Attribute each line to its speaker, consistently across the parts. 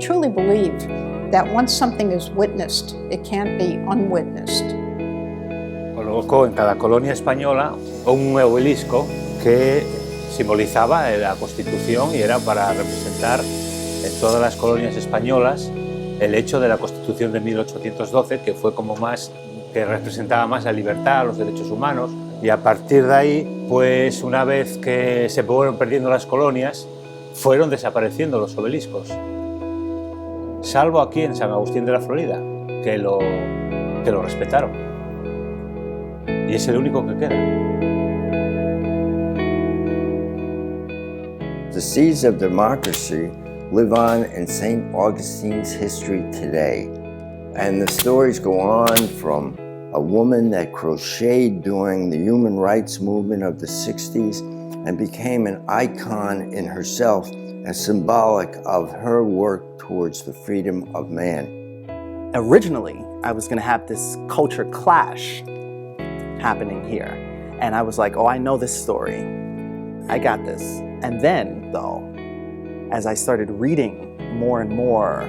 Speaker 1: truly believe that once something is witnessed, it can't be unwitnessed.
Speaker 2: Colocó en cada colonia española un obelisco que simbolizaba la Constitución y era para representar en todas las colonias españolas el hecho de la Constitución de 1812, que fue como más, que representaba más la libertad, los derechos humanos, y a partir de ahí, pues una vez que se fueron perdiendo las colonias, fueron desapareciendo los obeliscos. Salvo aquí en San Agustín de la Florida, que lo respetaron. Y es el único que queda.
Speaker 3: The seeds of democracy live on in St. Augustine's history today. And the stories go on from a woman that crocheted during the human rights movement of the 60s and became an icon in herself as symbolic of her work towards the freedom of man.
Speaker 4: Originally, I was going to have this culture clash happening here. And I was like, oh, I know this story. I got this. And then, though, as I started reading more and more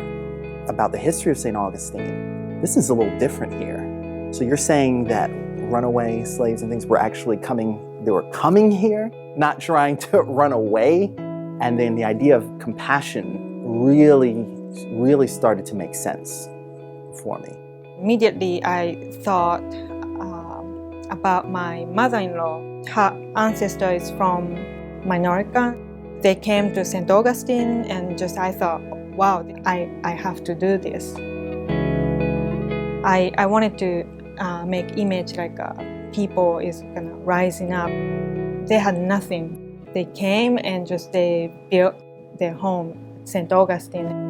Speaker 4: about the history of St. Augustine, this is a little different here. So you're saying that runaway slaves and things were actually coming, they were coming here, not trying to run away? And then the idea of compassion really started to make sense for me.
Speaker 5: Immediately I thought about my mother-in-law. Her ancestor is from Minorca. They came to St. Augustine and I thought, wow, I have to do this. I wanted to make image like people is kind of rising up. They had nothing. They came and they built their home, St. Augustine.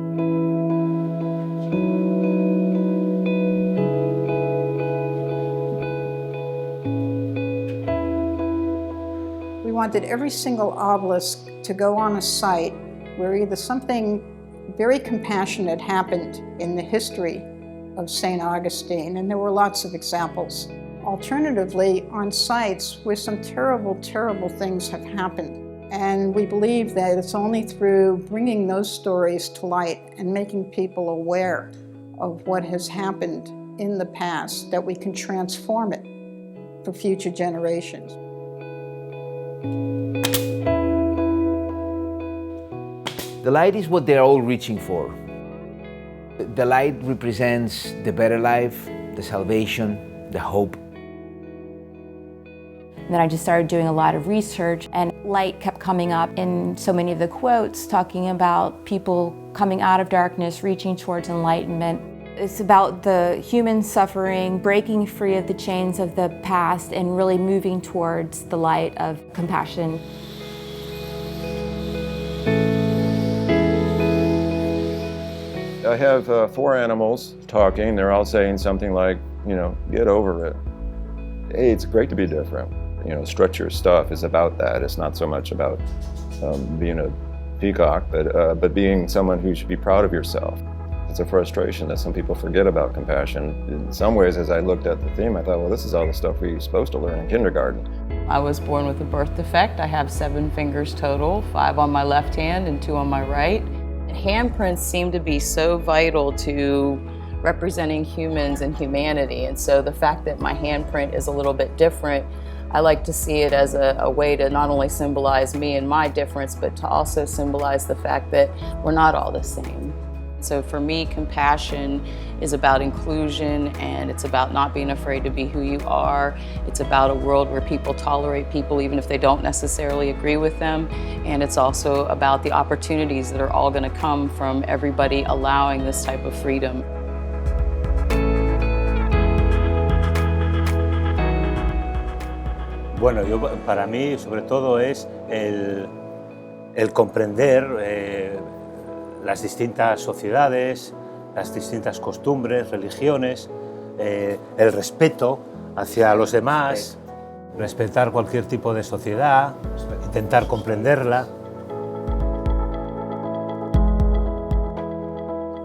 Speaker 1: We wanted every single obelisk to go on a site where either something very compassionate happened in the history of St. Augustine, and there were lots of examples. Alternatively, on sites where some terrible, terrible things have happened. And we believe that it's only through bringing those stories to light and making people aware of what has happened in the past that we can transform it for future generations.
Speaker 6: The light is what they're all reaching for. The light represents the better life, the salvation, the hope.
Speaker 7: Then I just started doing a lot of research, and light kept coming up in so many of the quotes talking about people coming out of darkness, reaching towards enlightenment. It's about the human suffering, breaking free of the chains of the past, and really moving towards the light of compassion.
Speaker 8: I have 4 animals talking. They're all saying something like, get over it. Hey, it's great to be different. Stretch your stuff is about that. It's not so much about being a peacock, but being someone who should be proud of yourself. It's a frustration that some people forget about compassion. In some ways, as I looked at the theme, I thought, well, this is all the stuff we're supposed to learn in kindergarten.
Speaker 9: I was born with a birth defect. I have 7 fingers total, 5 on my left hand and 2 on my right. Handprints seem to be so vital to representing humans and humanity, and so the fact that my handprint is a little bit different, I like to see it as a way to not only symbolize me and my difference, but to also symbolize the fact that we're not all the same. So for me, compassion is about inclusion, and it's about not being afraid to be who you are. It's about a world where people tolerate people even if they don't necessarily agree with them. And it's also about the opportunities that are all going to come from everybody allowing this type of freedom.
Speaker 2: Bueno, para mí sobre todo es el comprender las distintas sociedades, las distintas costumbres, religiones, el respeto hacia los demás, respetar cualquier tipo de sociedad, intentar comprenderla.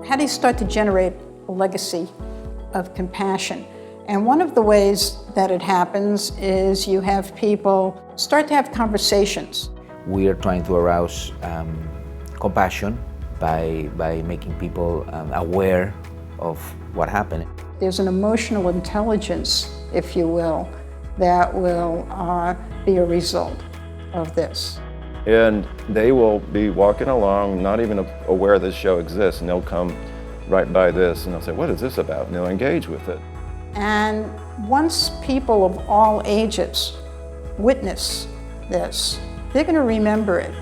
Speaker 1: How do you start to generate a legacy of compassion? And one of the ways that it happens is you have people start to have conversations.
Speaker 6: We are trying to arouse compassion, by making people aware of what happened.
Speaker 1: There's an emotional intelligence, if you will, that will be a result of this.
Speaker 8: And they will be walking along, not even aware this show exists, and they'll come right by this and they'll say, what is this about? And they'll engage with it.
Speaker 1: And once people of all ages witness this, they're going to remember it.